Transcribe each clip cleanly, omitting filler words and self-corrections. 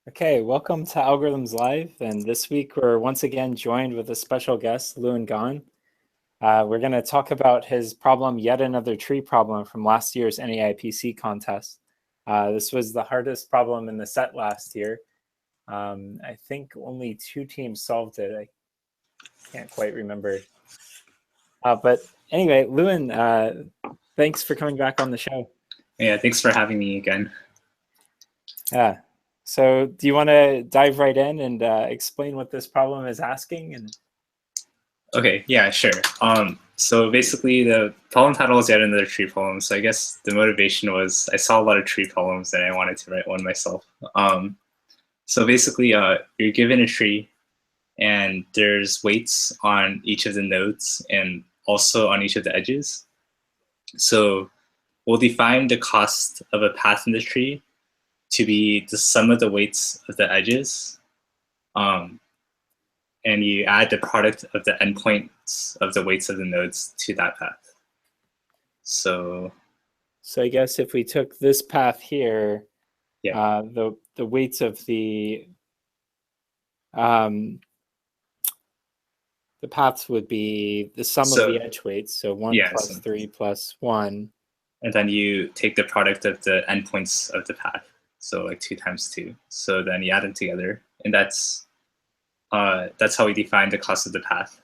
Okay, welcome to Algorithms Live, and this week we're once again joined with a special guest, Lewin Gan. We're going to talk about his problem, yet another tree problem from last year's NAIPC contest. This was the hardest problem in the set last year. I think only 2 teams solved it. I can't quite remember. But anyway, Lewin, thanks for coming back on the show. Yeah, thanks for having me again. Yeah. So do you want to dive right in and explain what this problem is asking? Okay, yeah, sure. So basically the problem title is yet another tree problem. So I guess the motivation was I saw a lot of tree problems and I wanted to write one myself. So basically you're given a tree and there's weights on each of the nodes and also on each of the edges. So we'll define the cost of a path in the tree to be the sum of the weights of the edges. And you add the product of the endpoints of the weights of the nodes to that path. So I guess if we took this path here, yeah, the weights of the paths would be the sum of the edge weights, so 1 plus 3 plus 1. And then you take the product of the endpoints of the path, so like 2 times 2. So then you add them together, and that's how we define the cost of the path.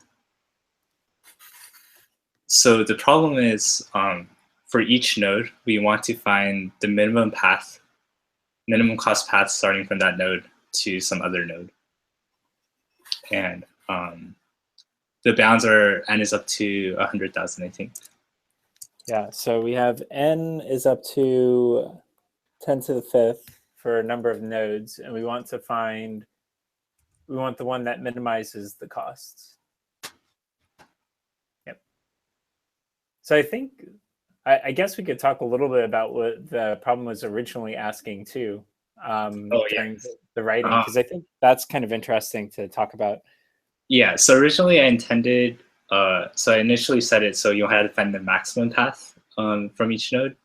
So the problem is for each node, we want to find the minimum cost path starting from that node to some other node. And the bounds are n is up to 100,000, I think. Yeah, so we have n is up to 10 to the 5th for a number of nodes, and we want the one that minimizes the costs. Yep. So I think, I guess we could talk a little bit about what the problem was originally asking too during the writing, because I think that's kind of interesting to talk about. Yeah, so originally I intended, so I initially set it so you had to find the maximum path from each node,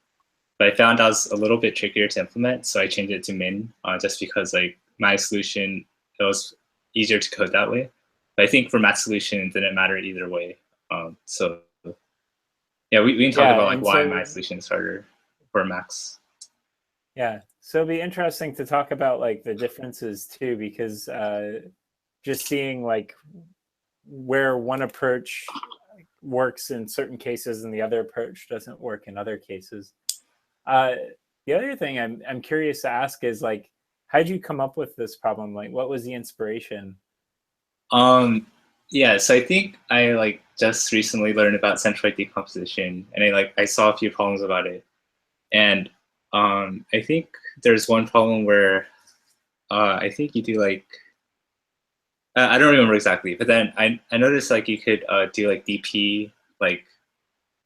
but I found that was a little bit trickier to implement, so I changed it to min, just because like my solution, it was easier to code that way. But I think for max solution, it didn't matter either way. So yeah, we can talk about like why my solution is harder for max. Yeah, so it'd be interesting to talk about like the differences too, because just seeing like where one approach works in certain cases and the other approach doesn't work in other cases. The other thing I'm curious to ask is like, how did you come up with this problem? Like, what was the inspiration? Yeah, so I think I like just recently learned about centroid decomposition, and I saw a few problems about it, and I think there's one problem where I think you do like I don't remember exactly, but then I noticed like you could do like DP like,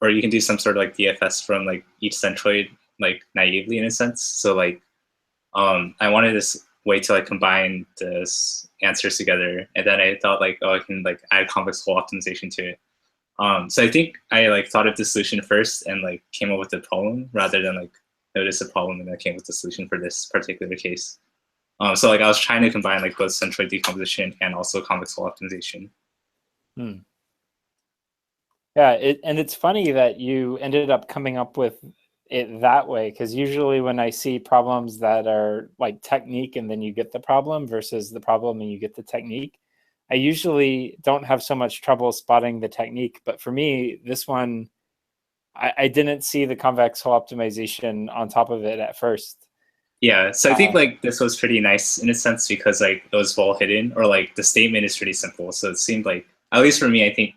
or you can do some sort of like DFS from like each centroid like naively in a sense. So like I wanted this way to like combine this answers together, and then I thought like, oh, I can like add convex hull optimization to it. So I think I like thought of the solution first and like came up with the problem rather than like notice the problem and then came up with the solution for this particular case. So like I was trying to combine like both centroid decomposition and also convex hull optimization. Yeah, and it's funny that you ended up coming up with it that way, because usually when I see problems that are like technique and then you get the problem versus the problem and you get the technique, I usually don't have so much trouble spotting the technique. But for me, this one, I didn't see the convex hull optimization on top of it at first. Yeah, so I think like this was pretty nice in a sense because like it was well hidden, or like the statement is pretty simple. So it seemed like, at least for me, I think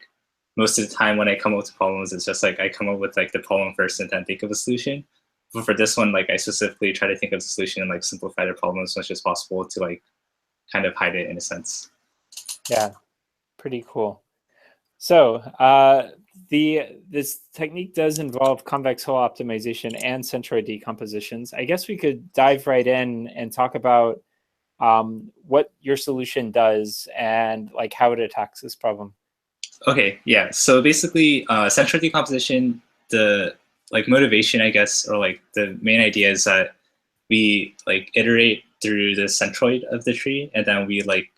most of the time when I come up with problems, it's just like I come up with like the problem first and then think of a solution. But for this one, like I specifically try to think of the solution and like simplify the problem as much as possible to like kind of hide it in a sense. Yeah, pretty cool. So this technique does involve convex hull optimization and centroid decompositions. I guess we could dive right in and talk about what your solution does and like how it attacks this problem. Okay, yeah. So basically, centroid decomposition, the like motivation, I guess, or like the main idea is that we like iterate through the centroid of the tree, and then we like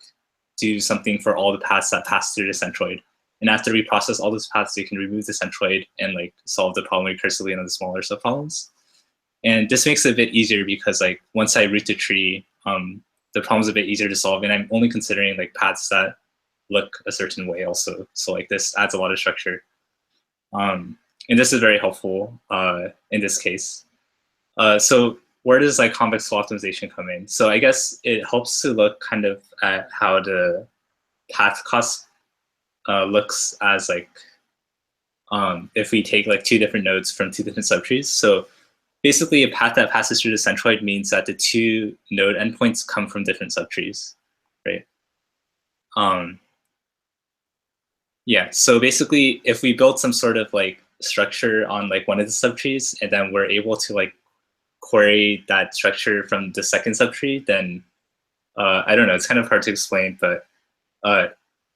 do something for all the paths that pass through the centroid. And after we process all those paths, we can remove the centroid and like solve the problem recursively in the smaller subproblems. And this makes it a bit easier because like once I root the tree, the problem's a bit easier to solve, and I'm only considering like paths that look a certain way also. So like this adds a lot of structure. And this is very helpful in this case. So where does like convex flow optimization come in? So I guess it helps to look kind of at how the path cost looks as like if we take like two different nodes from two different subtrees. So basically a path that passes through the centroid means that the two node endpoints come from different subtrees, right? Yeah, so basically if we build some sort of like structure on like one of the subtrees and then we're able to like query that structure from the second subtree, then I don't know, it's kind of hard to explain, but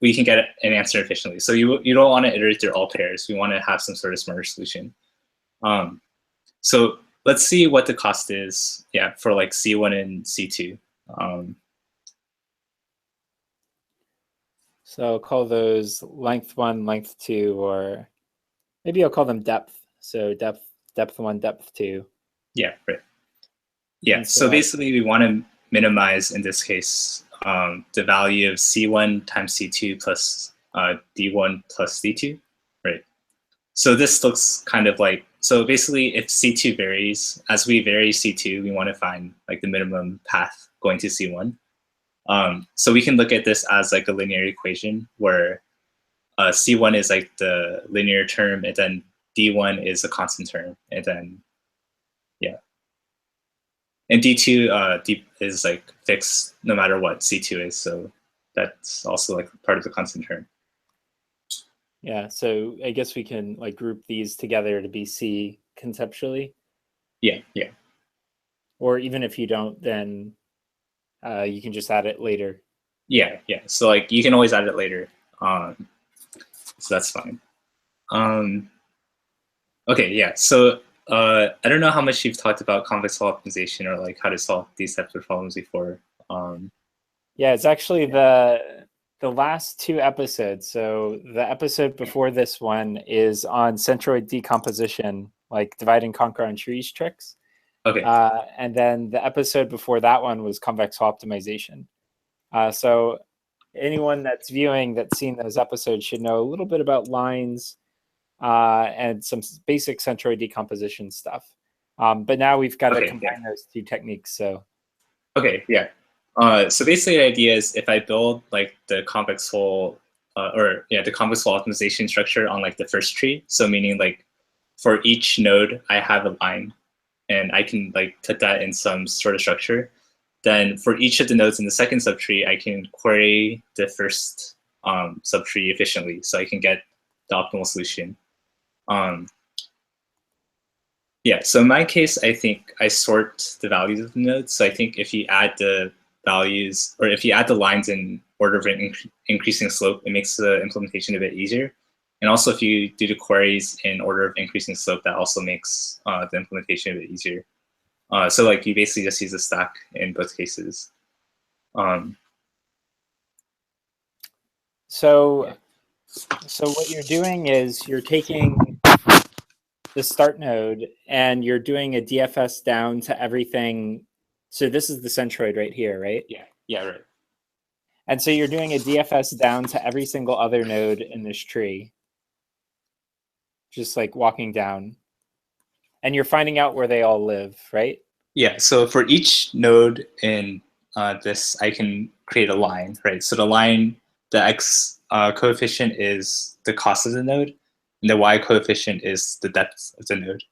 we can get an answer efficiently. So you don't want to iterate through all pairs. We want to have some sort of smarter solution. So let's see what the cost is, yeah, for like C1 and C2. So I'll call those length 1, length 2, or maybe I'll call them depth. So depth 1, depth 2. Yeah, right. Yeah, so basically we want to minimize, in this case, the value of C1 times C2 plus D1 plus D2, right? So this looks kind of like, so basically if C2 varies, as we vary C2, we want to find like the minimum path going to C1. So we can look at this as like a linear equation where C1 is like the linear term, and then D1 is a constant term, and then, yeah. And D2 is like fixed no matter what C2 is, so that's also like part of the constant term. Yeah, so I guess we can like group these together to be C conceptually. Yeah, yeah. Or even if you don't, then you can just add it later. Yeah, yeah. So like you can always add it later. So that's fine. Okay, yeah. So I don't know how much you've talked about convex flow optimization or like how to solve these types of problems before. Yeah, it's actually the last two episodes. So the episode before this one is on centroid decomposition, like divide and conquer on trees tricks. Okay. And then the episode before that one was convex flow optimization. So anyone that's viewing that's seen those episodes should know a little bit about lines and some basic centroid decomposition stuff. But now we've got to combine those two techniques. So. Okay, yeah. So basically the idea is if I build like the convex flow the convex flow optimization structure on like the first tree, so meaning like for each node I have a line and I can like put that in some sort of structure. Then for each of the nodes in the second subtree, I can query the first subtree efficiently, so I can get the optimal solution. Yeah, so in my case, I think I sort the values of the nodes. So I think if you add the values, or if you add the lines in order of increasing slope, it makes the implementation a bit easier. And also if you do the queries in order of increasing slope, that also makes the implementation a bit easier. So like you basically just use a stack in both cases. So what you're doing is you're taking the start node and you're doing a DFS down to everything. So this is the centroid right here, right? Yeah, right. And so you're doing a DFS down to every single other node in this tree. Just like walking down. And you're finding out where they all live, right? Yeah, so for each node in this, I can create a line, right? So the line, the x coefficient is the cost of the node, and the y coefficient is the depth of the node.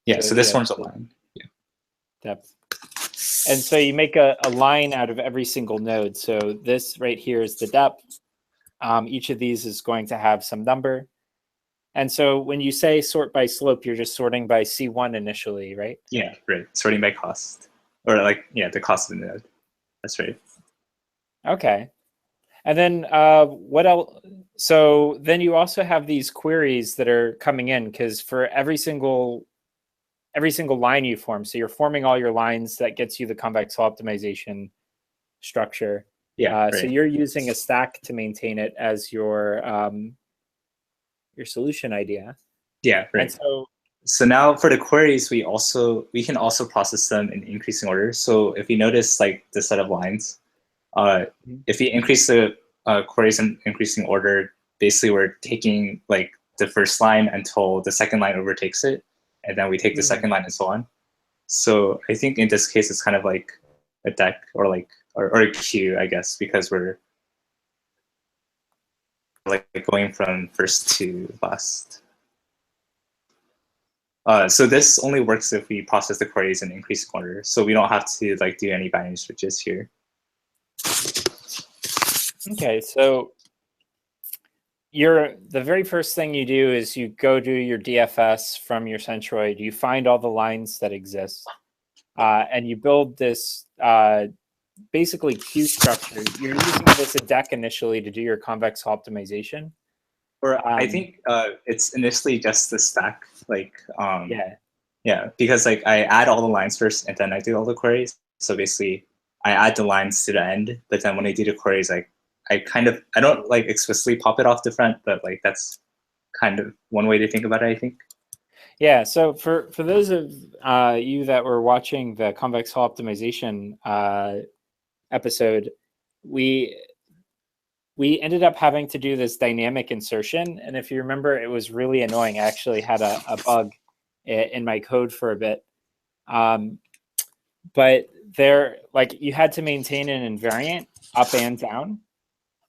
Yeah, so this forms a line. Yeah. Depth. And so you make a line out of every single node. So this right here is the depth. Each of these is going to have some number. And so when you say sort by slope, you're just sorting by C1 initially, right? Yeah, right. Sorting by cost. Or like, yeah, the cost of the node. That's right. Okay. And then what else? So then you also have these queries that are coming in, because for every single every single line you form. So you're forming all your lines that gets you the convex hull optimization structure. Yeah. Right. So you're using a stack to maintain it as your solution idea. Yeah. Right. And so now for the queries, we can also process them in increasing order. So if we notice like the set of lines, if we increase the queries in increasing order, basically we're taking like the first line until the second line overtakes it, and then we take the second line and so on. So I think in this case it's kind of like a deck or a queue, I guess, because we're like going from first to last. So this only works if we process the queries in increasing order. So we don't have to like do any binary switches here. Okay, so the very first thing you do is you go do your DFS from your centroid. You find all the lines that exist, and you build this basically queue structure. You're using it as a deck initially to do your convex hull optimization. Or I think it's initially just the stack, like yeah, because like I add all the lines first and then I do all the queries. So basically, I add the lines to the end, but then when I do the queries, I don't like explicitly pop it off the front, but like that's kind of one way to think about it, I think. Yeah. So for those of you that were watching the convex hull optimization episode, we ended up having to do this dynamic insertion. And if you remember, it was really annoying. I actually had a bug in my code for a bit. But you had to maintain an invariant up and down.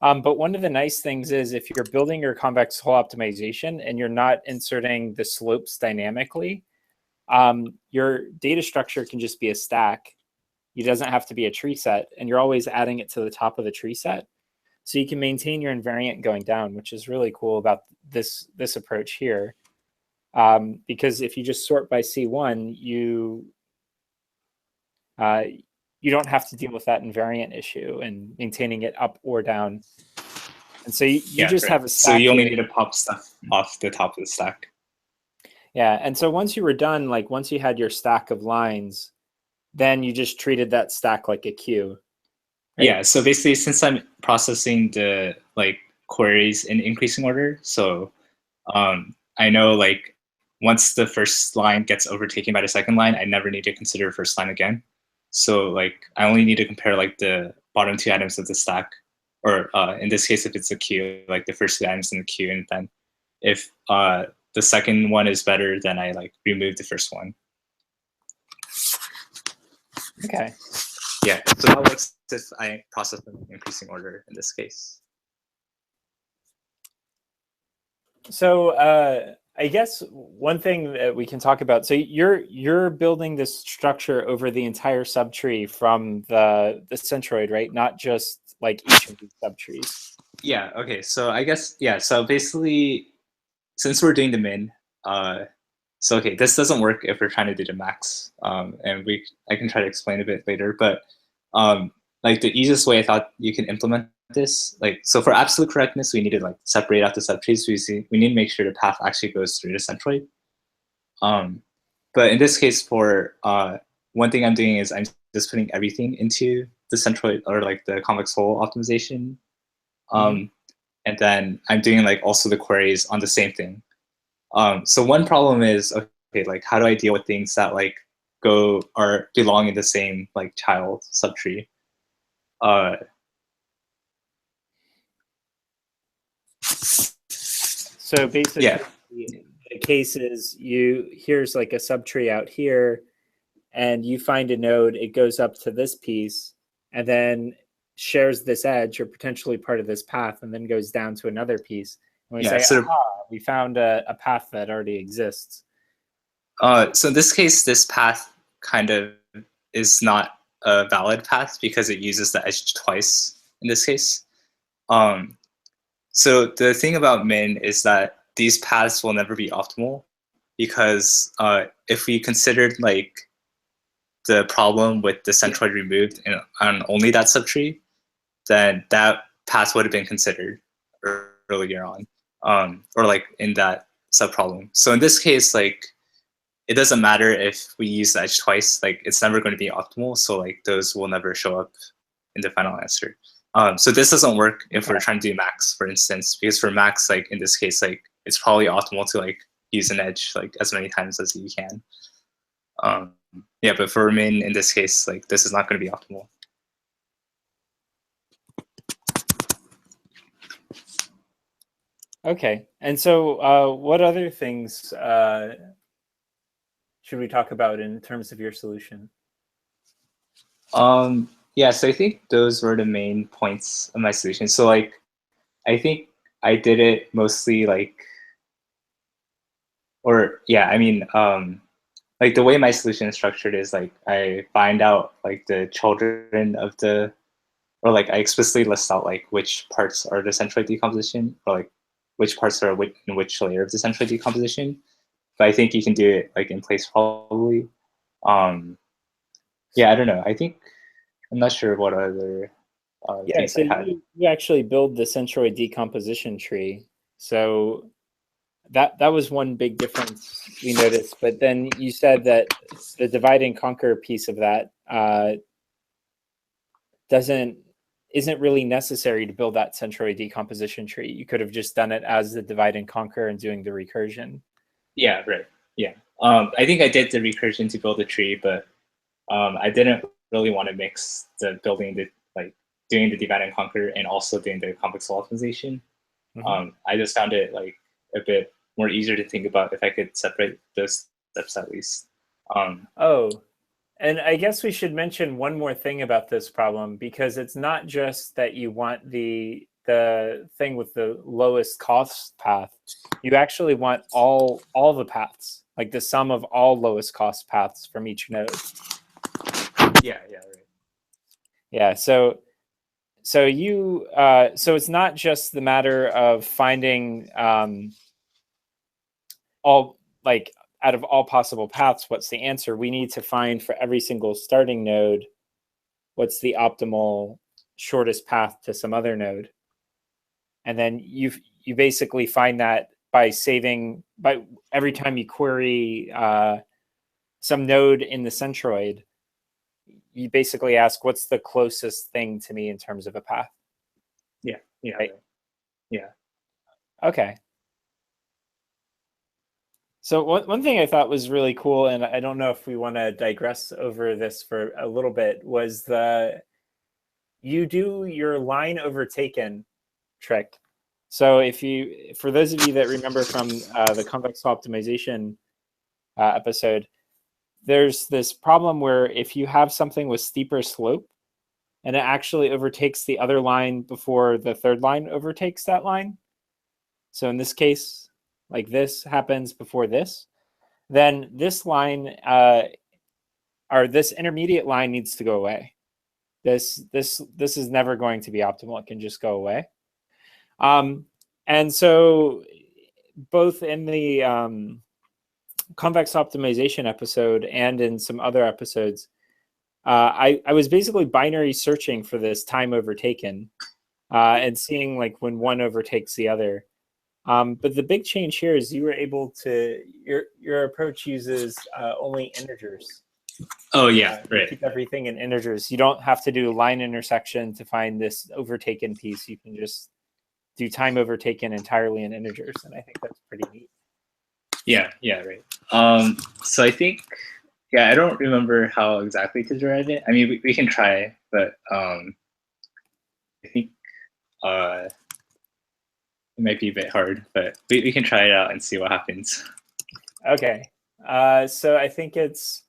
But one of the nice things is if you're building your convex hull optimization and you're not inserting the slopes dynamically, your data structure can just be a stack. It doesn't have to be a tree set, and you're always adding it to the top of the tree set. So you can maintain your invariant going down, which is really cool about this approach here. Because if you just sort by C1, you don't have to deal with that invariant issue and maintaining it up or down. And so you just have a stack. So you only need to pop stuff off the top of the stack. Yeah, and so once you were done, like once you had your stack of lines, then you just treated that stack like a queue. Right? Yeah, so basically since I'm processing the like queries in increasing order, so I know like once the first line gets overtaken by the second line, I never need to consider first line again. So like I only need to compare like the bottom two items of the stack, or in this case, if it's a queue, like the first two items in the queue, and then if the second one is better, then I like remove the first one. Okay. Yeah, so that works if I process them in increasing order in this case. So I guess one thing that we can talk about, so you're building this structure over the entire subtree from the centroid, right? Not just like each of these subtrees. Yeah, okay, so I guess, yeah, so basically, since we're doing the min, so okay, this doesn't work if we're trying to do the max, and I can try to explain a bit later, but like the easiest way I thought you can implement this, like, so for absolute correctness, we need to like separate out the subtrees. We need to make sure the path actually goes through the centroid. But in this case, for one thing I'm doing is I'm just putting everything into the centroid, or like the convex hull optimization. And then I'm doing like also the queries on the same thing. So one problem is, okay, like how do I deal with things that like belong in the same like child subtree? So basically, yeah. The case is here's like a subtree out here, and you find a node, it goes up to this piece, and then shares this edge or potentially part of this path, and then goes down to another piece. And we say, aha, we found a path that already exists. So in this case, this path kind of is not a valid path because it uses the edge twice in this case. So the thing about min is that these paths will never be optimal, because if we considered like the problem with the centroid removed on only that subtree, then that path would have been considered earlier on, or like in that subproblem. So in this case, like it doesn't matter if we use the edge twice, like it's never going to be optimal. So like those will never show up in the final answer. So this doesn't work if we're trying to do max, for instance, because for max, like in this case, like it's probably optimal to like use an edge like as many times as you can. Yeah, but for min in this case, like this is not going to be optimal. Okay, and so what other things should we talk about in terms of your solution? Yeah, so I think those were the main points of my solution. So like, I think I did it mostly like, or yeah, I mean, like the way my solution is structured is like I find out like the children of the, or like I explicitly list out like which parts are the centroid decomposition, or like which parts are in which layer of the centroid decomposition. But I think you can do it like in place probably. Yeah, I don't know. I think I'm not sure what other Yeah, things so I had. you actually build the centroid decomposition tree. So that was one big difference we noticed. But then you said that the divide and conquer piece of that isn't really necessary to build that centroid decomposition tree. You could have just done it as the divide and conquer and doing the recursion. Yeah, right. Yeah. I think I did the recursion to build a tree, but I didn't really want to mix the building the like doing the divide and conquer and also doing the complex optimization. I just found it like a bit more easier to think about if I could separate those steps at least. Oh, and I guess we should mention one more thing about this problem, because it's not just that you want the thing with the lowest cost path. You actually want all the paths, like the sum of all lowest cost paths from each node. Yeah, right. Yeah, so you so it's not just the matter of finding all, like, out of all possible paths, what's the answer? We need to find for every single starting node what's the optimal shortest path to some other node. And then you basically find that by every time you query some node in the centroid, you basically ask, what's the closest thing to me in terms of a path? Yeah, right? Yeah. Okay. So one thing I thought was really cool, and I don't know if we want to digress over this for a little bit, was you do your line overtaken trick. So for those of you that remember from the convex optimization episode, there's this problem where if you have something with steeper slope and it actually overtakes the other line before the third line overtakes that line, so in this case, like this happens before this, then this line or this intermediate line needs to go away. This is never going to be optimal. It can just go away. And so both in the convex optimization episode and in some other episodes, I was basically binary searching for this time overtaken and seeing like when one overtakes the other. But the big change here is you were able to, your approach uses only integers. Oh yeah, right. Keep everything in integers. You don't have to do line intersection to find this overtaken piece. You can just do time overtaken entirely in integers, and I think that's pretty neat. Yeah, right. So I think, yeah, I don't remember how exactly to derive it. I mean, we can try, but I think it might be a bit hard, but we can try it out and see what happens. Okay. So I think it's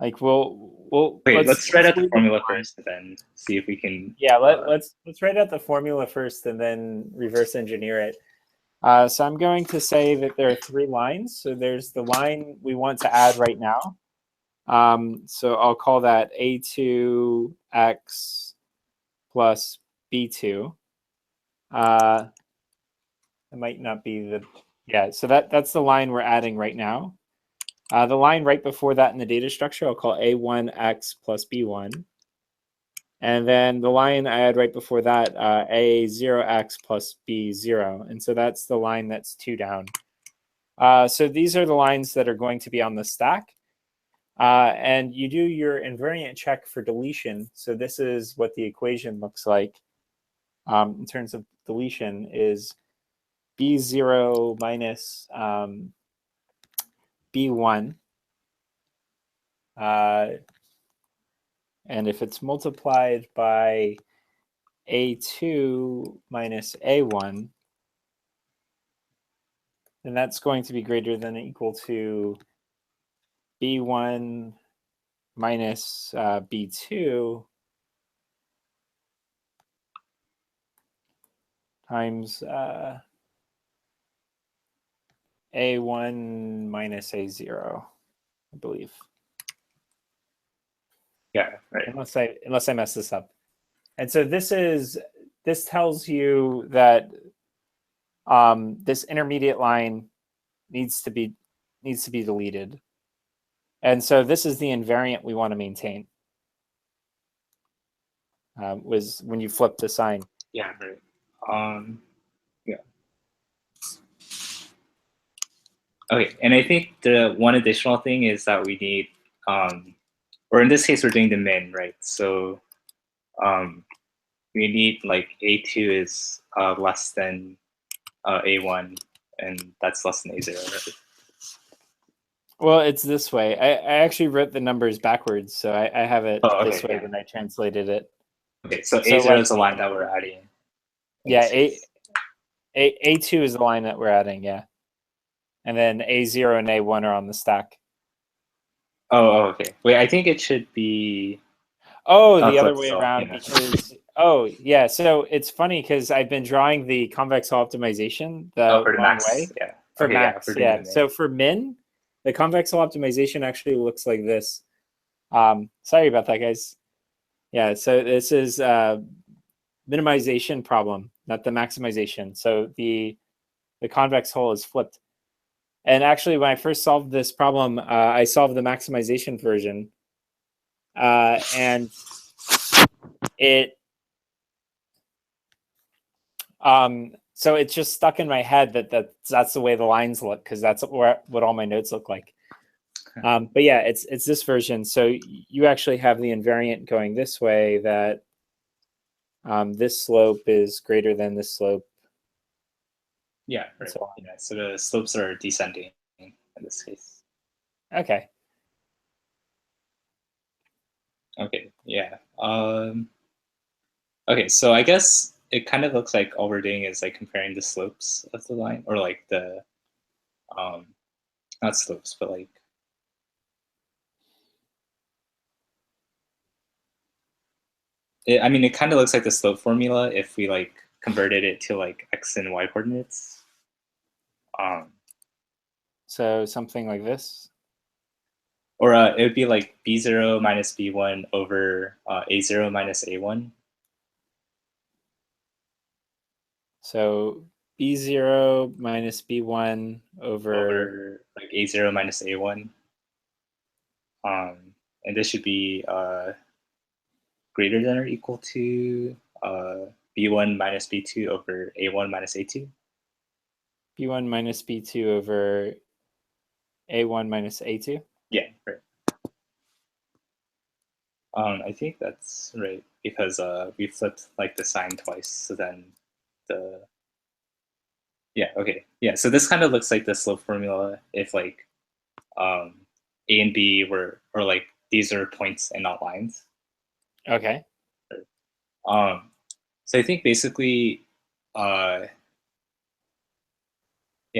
like we'll wait. Let's write out the formula first, and then see if we can. Yeah, let's write out the formula first, and then reverse engineer it. So I'm going to say that there are 3 lines. So there's the line we want to add right now. So I'll call that A2x plus B2. It might not be the, yeah, so that's the line we're adding right now. The line right before that in the data structure, I'll call A1x plus B1. And then the line I had right before that, A0x plus B0. And so that's the line that's 2 down. So these are the lines that are going to be on the stack. And you do your invariant check for deletion. So this is what the equation looks like in terms of deletion is B0 minus B1. And if it's multiplied by A2 minus A1, then that's going to be greater than or equal to B1 minus B2 times A1 minus A0, I believe. Yeah, right. Unless I mess this up. And so this tells you that this intermediate line needs to be deleted. And so this is the invariant we want to maintain. Was when you flip the sign. Yeah, right. Yeah. Okay, and I think the one additional thing is that we need, or in this case, we're doing the min, right? So we need like A2 is less than A1, and that's less than A0, right? Well, it's this way. I actually wrote the numbers backwards, so I have it this way when I translated it. Okay, so A0 is the line that we're adding. Yeah, A2 is the line that we're adding, yeah. And then A0 and A1 are on the stack. Oh, okay. Wait, I think it should be... Oh, the other way around, because... Oh, yeah, so it's funny because I've been drawing the convex hull optimization the wrong way. Yeah. For max, yeah. So for min, the convex hull optimization actually looks like this. Sorry about that, guys. Yeah, so this is minimization problem, not the maximization. So the convex hull is flipped. And actually, when I first solved this problem, I solved the maximization version. And it... so it's just stuck in my head that's the way the lines look, because that's what all my notes look like. But yeah, it's this version. So you actually have the invariant going this way, that this slope is greater than this slope. Yeah, right. So the slopes are descending in this case. Okay. Okay, yeah. Okay, so I guess it kind of looks like all we're doing is like comparing the slopes of the line, or like the, not slopes, but like, I mean, it kind of looks like the slope formula if we like converted it to like X and Y coordinates. So something like this? Or it would be like B0 minus B1 over A0 minus A1. So B0 minus B1 over like A0 minus A1. And this should be greater than or equal to B1 minus B2 over A1 minus A2. B1 minus B2 over A1 minus A2? Yeah, right. I think that's right, because we flipped like the sign twice, so then the... Yeah, okay. Yeah, so this kind of looks like the slope formula if like A and B were, or like these are points and not lines. Okay. So I think basically, yeah,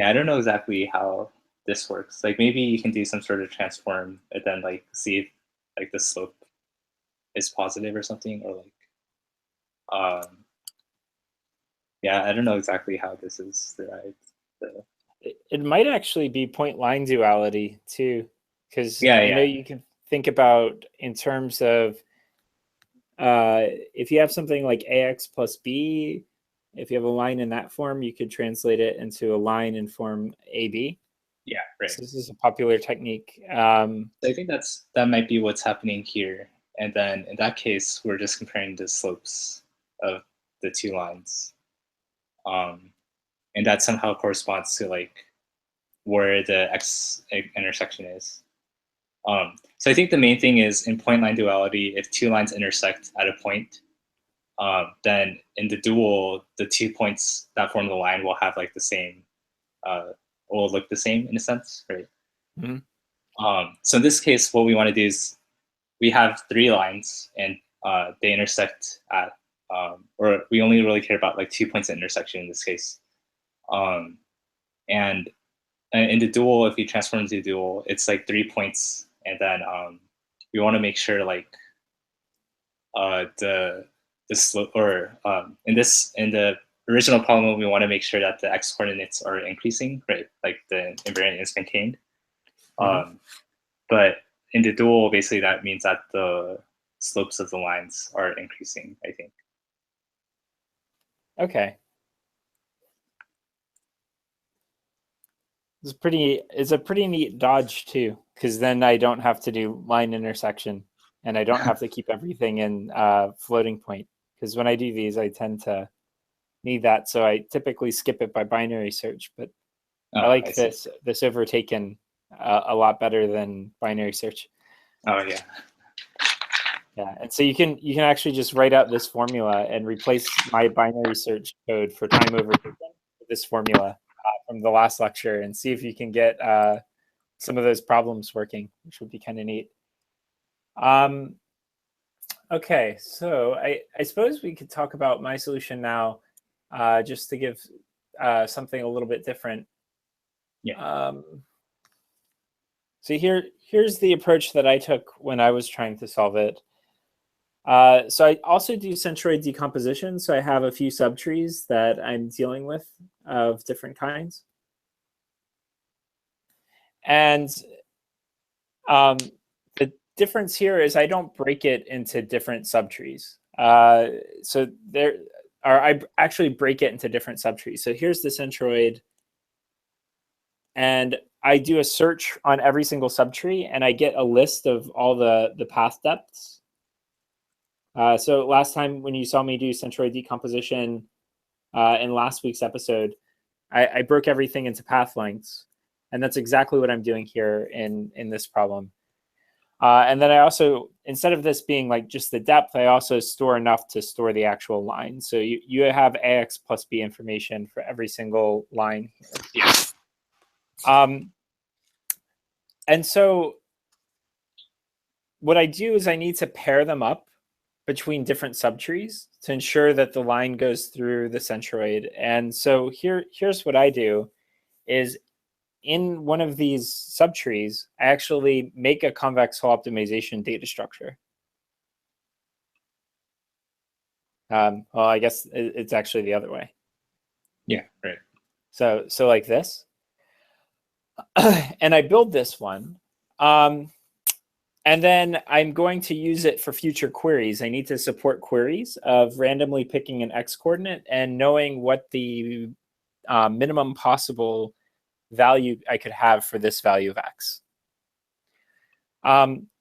I don't know exactly how this works. Like maybe you can do some sort of transform and then like see if like the slope is positive or something, or like, yeah, I don't know exactly how this is derived. So. It might actually be point line duality too, because Yeah, I know you can think about in terms of if you have something like AX plus B, if you have a line in that form, you could translate it into a line in form AB. Yeah, right. So this is a popular technique. So I think that might be what's happening here. And then in that case, we're just comparing the slopes of the two lines. And that somehow corresponds to like where the X intersection is. So I think the main thing is in point line duality, if two lines intersect at a point, then in the dual, the 2 points that form the line will have like the same, will look the same in a sense, right? Mm-hmm. So in this case, what we want to do is we have 3 lines and they intersect at, or we only really care about like 2 points of intersection in this case. And in the dual, if we transform into dual, it's like 3 points, and then we want to make sure like the slope, or in the original problem, we want to make sure that the x coordinates are increasing, right? Like the invariant is maintained. Mm-hmm. But in the dual, basically that means that the slopes of the lines are increasing, I think. Okay. It's a pretty neat dodge too, because then I don't have to do line intersection, and I don't have to keep everything in floating point. Because when I do these, I tend to need that, so I typically skip it by binary search. But I like this overtaken a lot better than binary search. Oh yeah. Yeah, and so you can actually just write out this formula and replace my binary search code for time overtaken with this formula from the last lecture, and see if you can get some of those problems working, which would be kind of neat. Okay, so I suppose we could talk about my solution now, just to give something a little bit different. Yeah. So here's the approach that I took when I was trying to solve it. So I also do centroid decomposition. So I have a few subtrees that I'm dealing with of different kinds. And the difference here is I don't break it into different subtrees. So I actually break it into different subtrees. So here's the centroid. And I do a search on every single subtree, and I get a list of all the path depths. So last time when you saw me do centroid decomposition in last week's episode, I broke everything into path lengths. And that's exactly what I'm doing here in this problem. And then I also, instead of this being like just the depth, I also store enough to store the actual line. So you have AX plus B information for every single line here. And so what I do is I need to pair them up between different subtrees to ensure that the line goes through the centroid. And so here's what I do is in one of these subtrees, I actually make a convex Hull optimization data structure. Well, I guess it's actually the other way. Yeah, right. So like this. And I build this one. And then I'm going to use it for future queries. I need to support queries of randomly picking an X coordinate and knowing what the minimum possible value I could have for this value of X.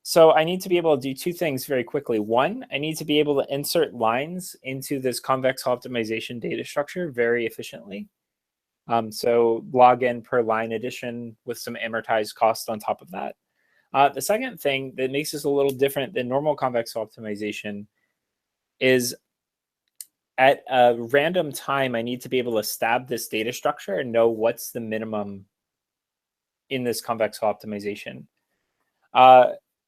So I need to be able to do 2 things very quickly. One, I need to be able to insert lines into this convex Hull optimization data structure very efficiently. So log n per line addition with some amortized cost on top of that. The second thing that makes this a little different than normal convex Hull optimization is at a random time, I need to be able to stab this data structure and know what's the minimum in this convex Hull optimization.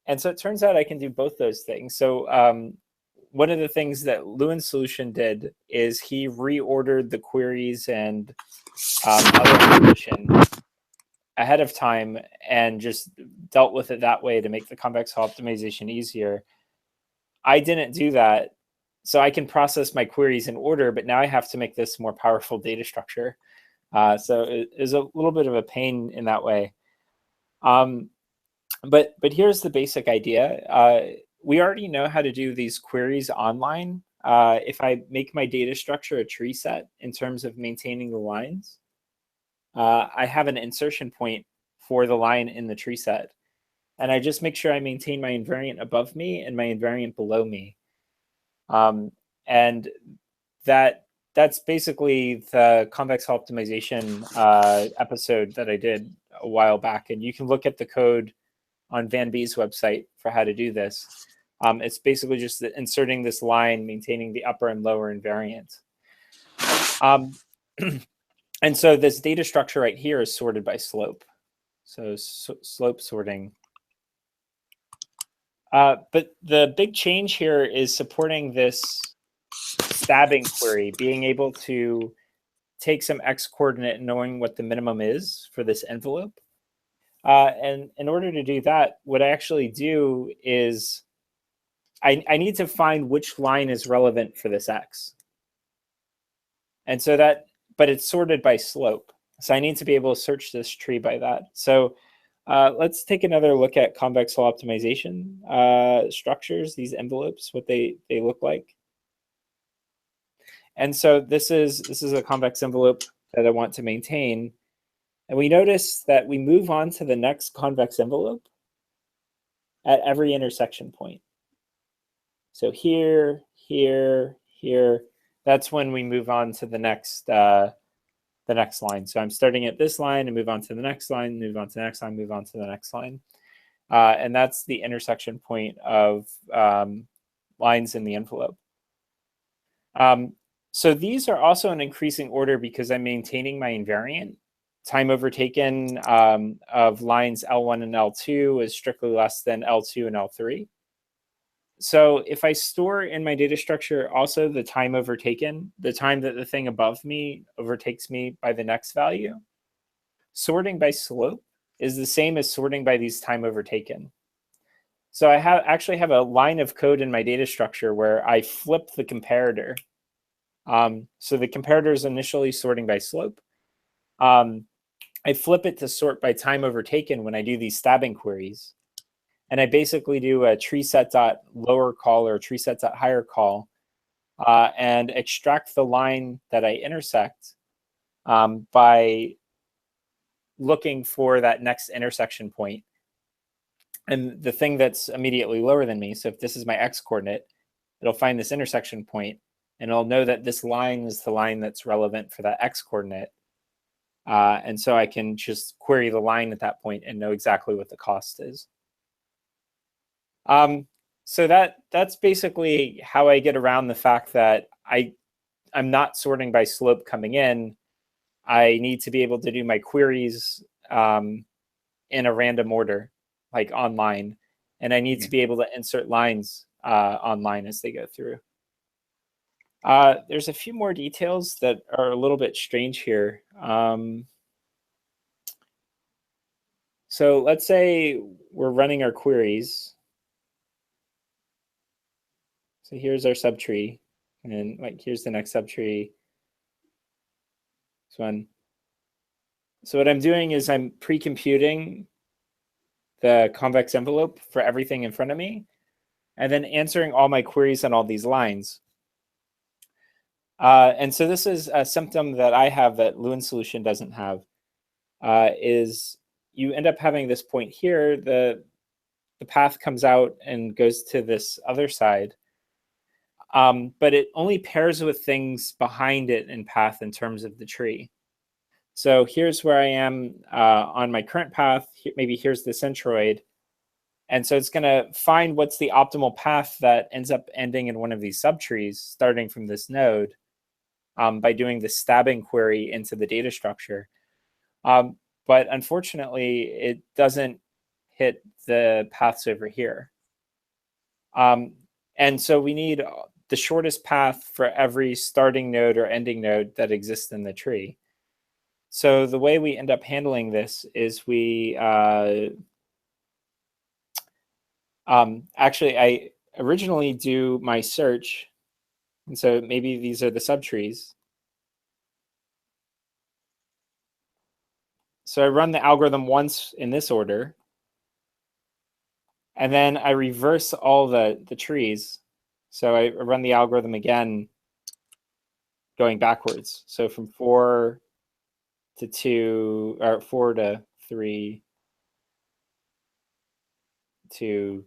And so it turns out I can do both those things. So one of the things that Lewin's solution did is he reordered the queries and other information ahead of time and just dealt with it that way to make the convex Hull optimization easier. I didn't do that. So I can process my queries in order, but now I have to make this more powerful data structure. So it is a little bit of a pain in that way. But here's the basic idea. We already know how to do these queries online. If I make my data structure a tree set in terms of maintaining the lines, I have an insertion point for the line in the tree set. And I just make sure I maintain my invariant above me and my invariant below me. And that's basically the convex Hull optimization episode that I did a while back, and you can look at the code on Van B's website for how to do this. It's basically just inserting this line, maintaining the upper and lower invariant. And so this data structure right here is sorted by slope. So slope sorting. But the big change here is supporting this stabbing query, being able to take some x coordinate and knowing what the minimum is for this envelope. And in order to do that, what I actually do is I need to find which line is relevant for this x. And so that, but it's sorted by slope. So I need to be able to search this tree by that. So let's take another look at convex hull optimization structures, these envelopes, what they look like. And so this is a convex envelope that I want to maintain. And we notice that we move on to the next convex envelope at every intersection point. So here, here, here, that's when we move on to the next line. So I'm starting at this line and move on to the next line, move on to the next line, move on to the next line. And that's the intersection point of lines in the envelope. So these are also in increasing order because I'm maintaining my invariant. Time overtaken of lines L1 and L2 is strictly less than L2 and L3. So if I store in my data structure also the time overtaken, the time that the thing above me overtakes me by the next value, sorting by slope is the same as sorting by these time overtaken. So I actually have a line of code in my data structure where I flip the comparator. So the comparator is initially sorting by slope. I flip it to sort by time overtaken when I do these stabbing queries. And I basically do a tree set dot lower call or tree set dot higher call and extract the line that I intersect by looking for that next intersection point. And the thing that's immediately lower than me, so if this is my x coordinate, it'll find this intersection point and it'll know that this line is the line that's relevant for that x coordinate. And so I can just query the line at that point and know exactly what the cost is. So that's basically how I get around the fact that I'm not sorting by slope coming in. I need to be able to do my queries in a random order, like online. And I need to be able to insert lines online as they go through. There's a few more details that are a little bit strange here. So let's say we're running our queries. So here's our subtree, and like here's the next subtree. This one. So what I'm doing is I'm pre-computing the convex envelope for everything in front of me, and then answering all my queries on all these lines. And so this is a symptom that I have that Lewin solution doesn't have, is you end up having this point here, the path comes out and goes to this other side. But it only pairs with things behind it in path in terms of the tree. So here's where I am on my current path. Maybe here's the centroid. And so it's going to find what's the optimal path that ends up ending in one of these subtrees, starting from this node, by doing the stabbing query into the data structure. But unfortunately, it doesn't hit the paths over here. And so we need the shortest path for every starting node or ending node that exists in the tree. So the way we end up handling this is we actually, I originally do my search. And so maybe these are the subtrees. So I run the algorithm once in this order. And then I reverse all the trees. So I run the algorithm again, going backwards. So from 4 to 2, or 4 to 3 to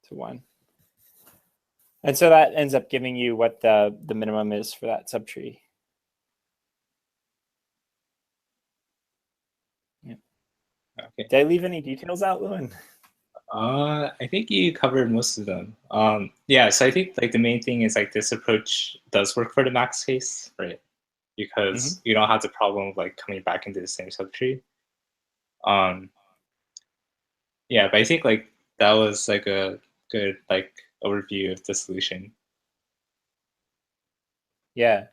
1. And so that ends up giving you what the minimum is for that subtree. Did I leave any details out, Lewin? I think you covered most of them. Yeah, so I think like the main thing is like this approach does work for the max case, right? Because you don't have the problem of like coming back into the same subtree. Yeah, but I think like that was like a good like overview of the solution. Yeah.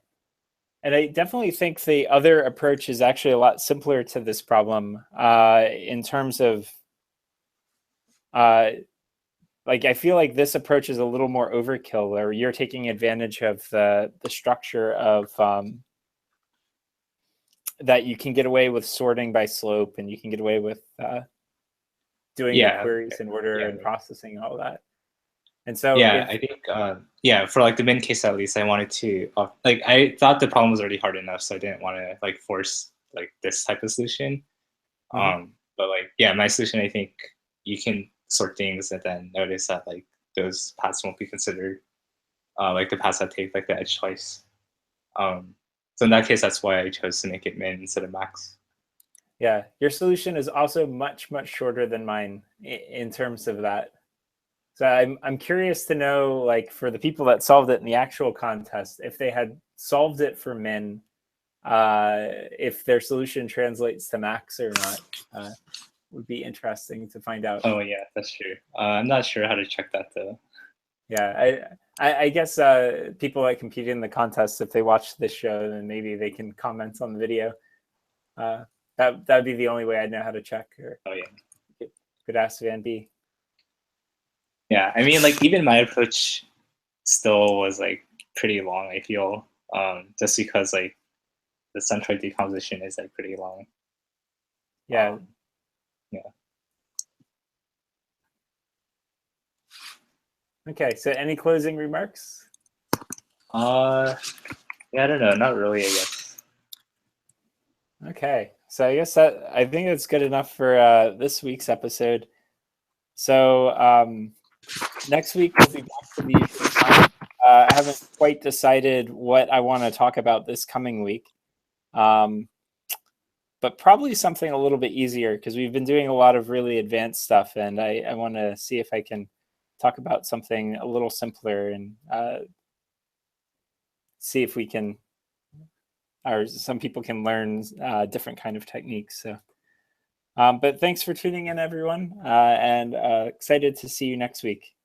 And I definitely think the other approach is actually a lot simpler to this problem in terms of, like, I feel like this approach is a little more overkill, or you're taking advantage of the structure of that you can get away with sorting by slope, and you can get away with doing the queries in order and processing all that. And so I think yeah, for like the min case at least, I wanted to like I thought the problem was already hard enough, so I didn't want to like force like this type of solution. But like yeah, my solution, I think you can sort things and then notice that like those paths won't be considered like the paths that take like the edge twice. So in that case, that's why I chose to make it min instead of max. Yeah, your solution is also much shorter than mine in terms of that. So I'm curious to know, like, for the people that solved it in the actual contest, if they had solved it for min, if their solution translates to max or not. Would be interesting to find out. Oh yeah, that's true. I'm not sure how to check that though. Yeah, I guess people that compete in the contest, if they watch this show, then maybe they can comment on the video. That'd be the only way I'd know how to check. Or oh yeah, could ask Van B. Yeah, I mean, like even my approach still was like pretty long. I feel just because like the centroid decomposition is like pretty long. Yeah. Yeah. Okay, so any closing remarks? Yeah, I don't know, not really, I guess. Okay, so I guess I think that's good enough for this week's episode. So next week we'll be back to the usual time. I haven't quite decided what I want to talk about this coming week, but probably something a little bit easier, because we've been doing a lot of really advanced stuff, and I want to see if I can talk about something a little simpler and see if we can, or some people can learn different kind of techniques. So, but thanks for tuning in, everyone, and excited to see you next week.